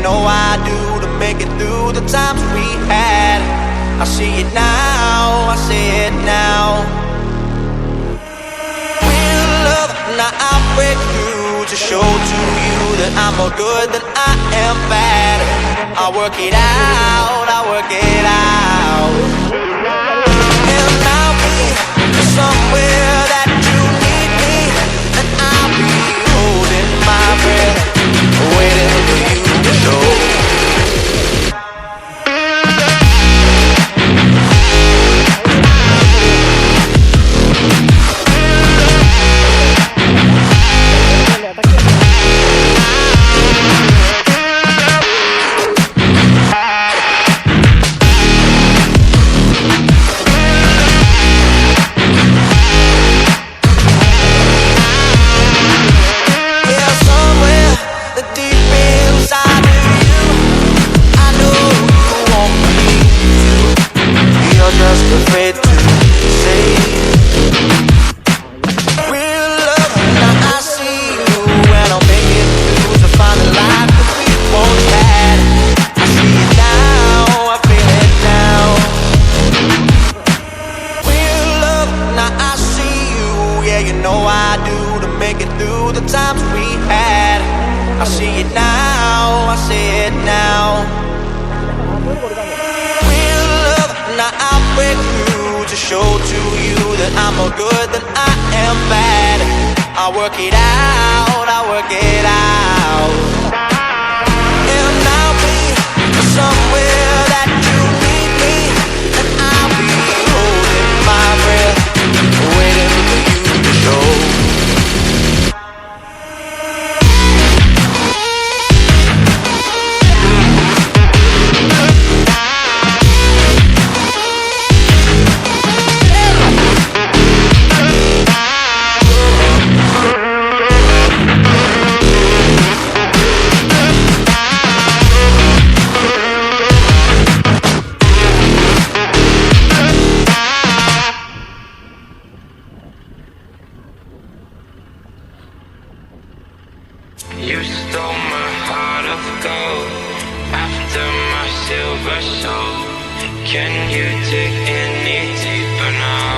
know I do, to make it through the times we had. I see it now, I see it now. Real love, now I break through to show to you that I'm more good than I am bad. I work it out, I work it out. And I'll be somewhere that you need me, and I'll be holding my breath, waiting for you to show. I work it out, I work it out. And I'll be somewhere that you need me, and I'll be holding my breath, waiting for you to show. You stole my heart of gold after my silver soul. Can you dig any deeper now?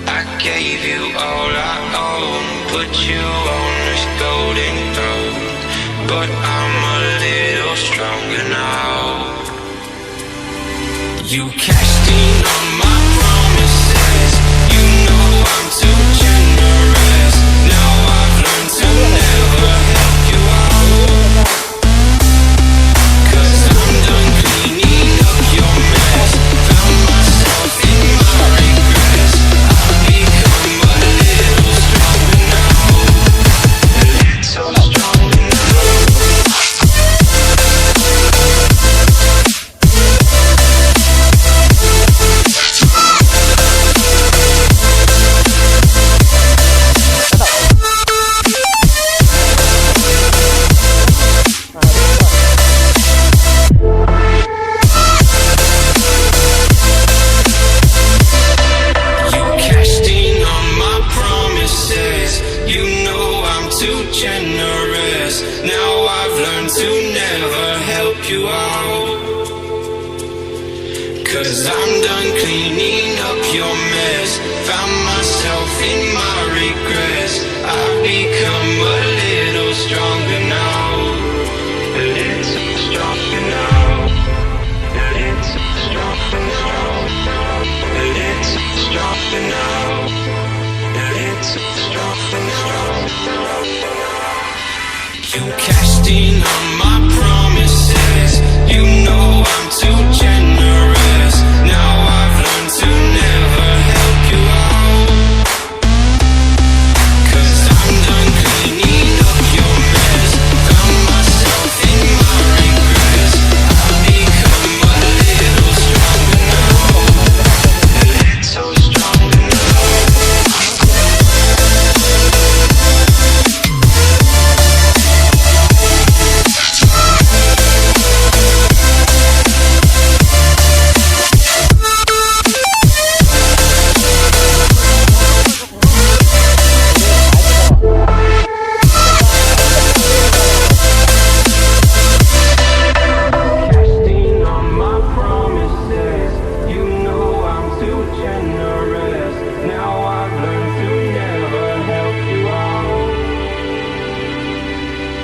I gave you all I own, put you on this golden throne, but I'm a little stronger now. You cashed in on my promises. You know I'm too generous. Now I've learned to never help you out, 'cause I'm done cleaning up your mess. Found myself in my regrets. I've become a little stronger now, a little stronger now. Cause I'm done cleaning up your mess. Found myself in my regrets. I've become a little stronger now, a little stronger now, a little stronger now, a little stronger now, a little stronger now. You cashed in on my promises. You know I'm too generous. Now I've learned to never help you out, 'cause I'm done cleaning up your mess. Found myself in my regrets. I've become a little stronger now, a little stronger now.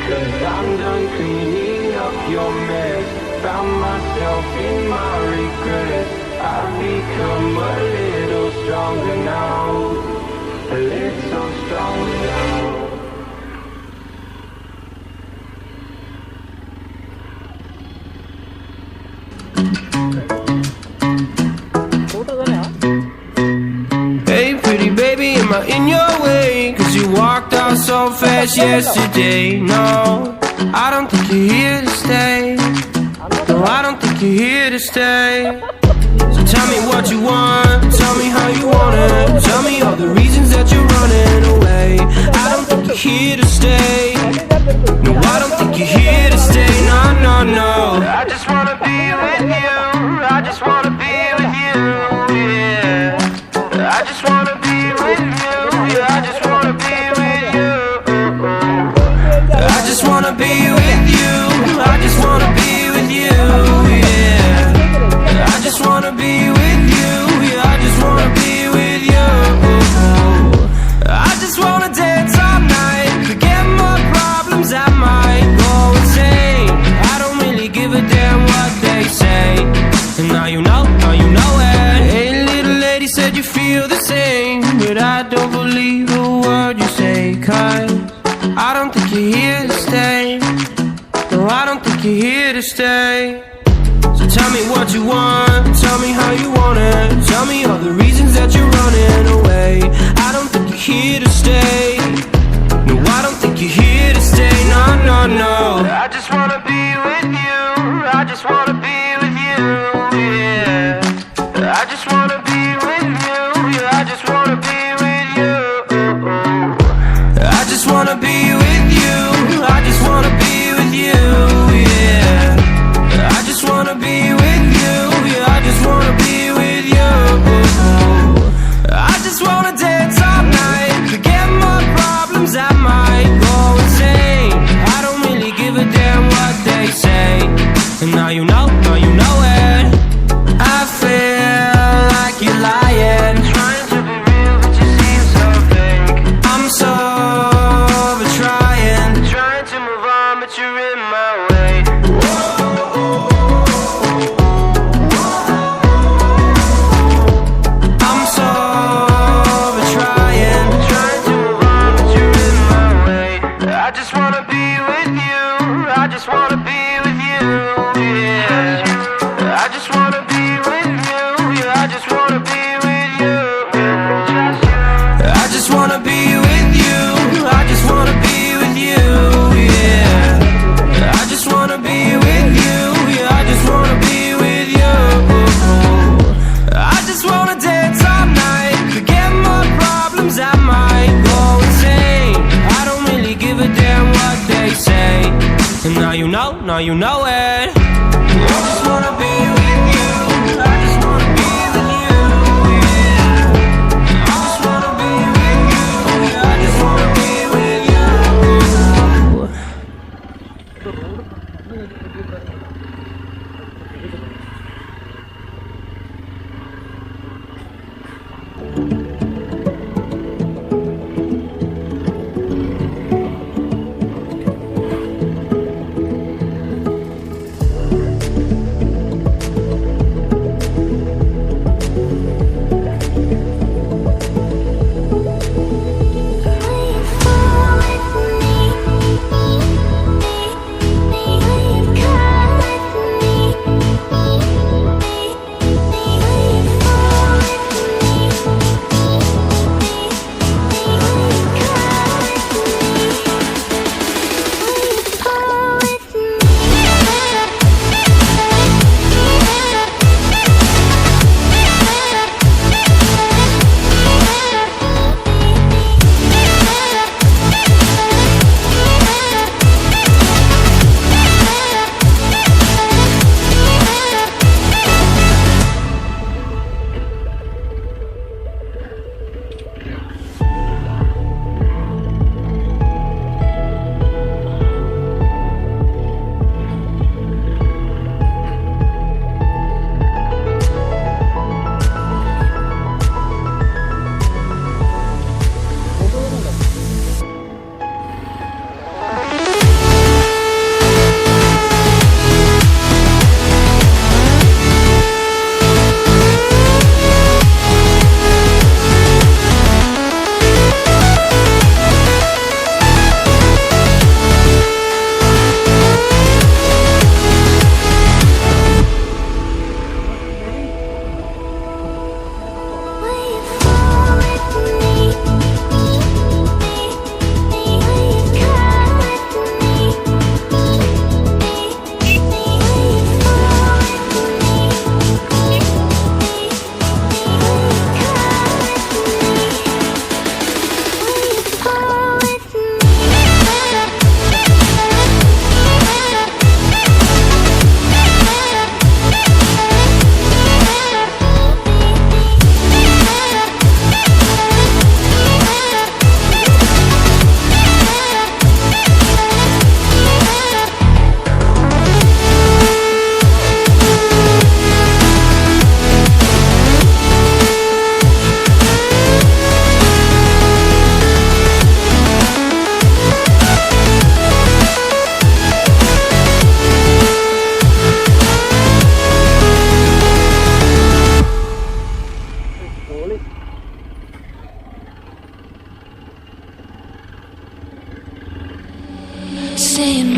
'Cause I'm done cleaning up your mess. Found myself in my regrets. I've become a little stronger now. A little stronger now. Hey pretty baby, am I in your way? 'Cause you walked out so fast yesterday. No, I don't think you're here to stay. No, I don't think you're here to stay. So tell me what you want, tell me how you want it. Tell me all the reasons that you're running away. I don't think you're here to stay. No, I don't think you're here to stay. No, no, no. I just wanna be with you. I just wanna be with you, yeah. I just wanna be with you. Yeah, I just wanna be with you. I just wanna be with you. I just wanna be with you, yeah. I just wanna be with you. Yeah, I just wanna be with you. I just wanna dance all night, forget my problems, I might go insane. I don't really give a damn what they say. And now you know it. Hey little lady, said you feel the same, but I don't believe a word you say. 'Cause I don't think you're here to stay. No, I don't think you're here to stay. So tell me what you want, tell me how you want it. Tell me all the reasons that you're running away. I don't think you're here to stay. No, I don't think you're here to stay. No, no, no. I just wanna be with you. I just wanna be with you, yeah. I just wanna be with you. Yeah, I just wanna be with you. I just wanna be with you. I just wanna be with you, yeah. I just wanna be with you. Yeah, I just wanna be with you. I just wanna dance all night, forget my problems, I might go insane. I don't really give a damn what they say. And now you know it. I feel like you're lying, trying to be real, but you seem so fake. I'm so over trying to move on, but you're in my way. I'm so over trying to move on, but you're in my way. I just wanna be with you. I just wanna be with you, yeah. I just wanna be with you. Yeah, I just wanna be with you. I just wanna be with you. I just wanna be with you, yeah. I just wanna be with you. Yeah, I just wanna be with you. I just wanna dance all night, forget my problems, I might go insane. I don't really give a damn what they say. And now you know it. I just wanna be with you. I just wanna be with you, yeah. I just wanna be with you. Yeah, I just wanna be with you.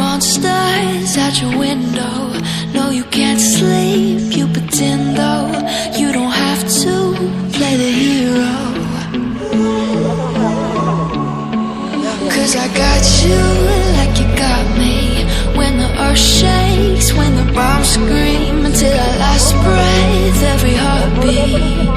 monsters at your window. No, you can't sleep, you pretend though. You don't have to play the hero. 'Cause I got you like you got me. When the earth shakes, when the bombs scream, until our last breath, every heartbeat.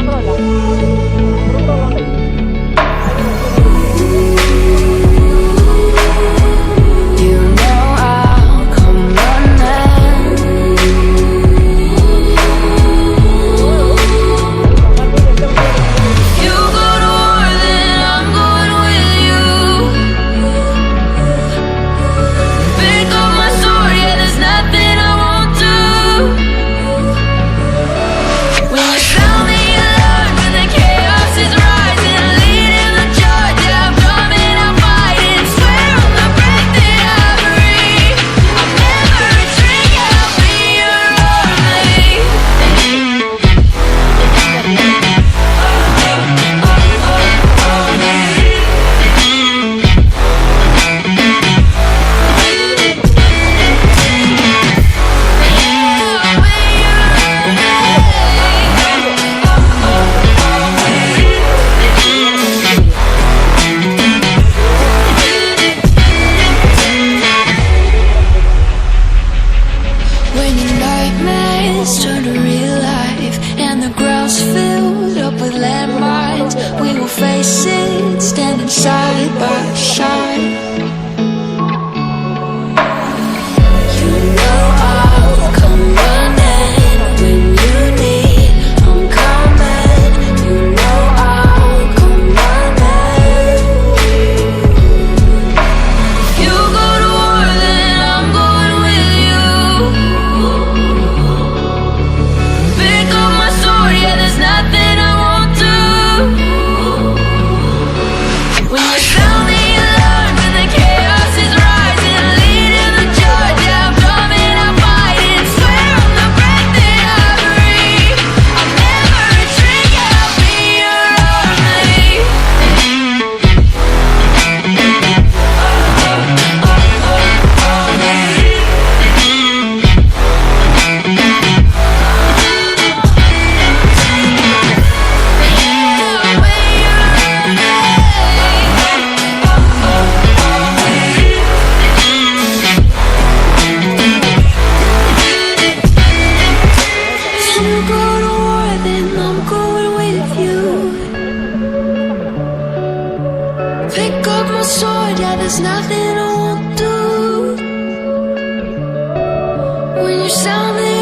Turn to real life, and the ground's filled up with landmines. We will face it, standing side by side. You know I'll come running when you need. I'm coming. You know I'll come running. If you go to war, then I'm going with you. There's nothing I won't do. When you sound the alarm, when the chaos is rising, leading the charge, yeah, I'm coming, I'm fighting. Swear on the breath that I breathe, I'll never retreat, yeah, I'll be your army. Pick up my sword, yeah, there's nothing I won't do. When you sound the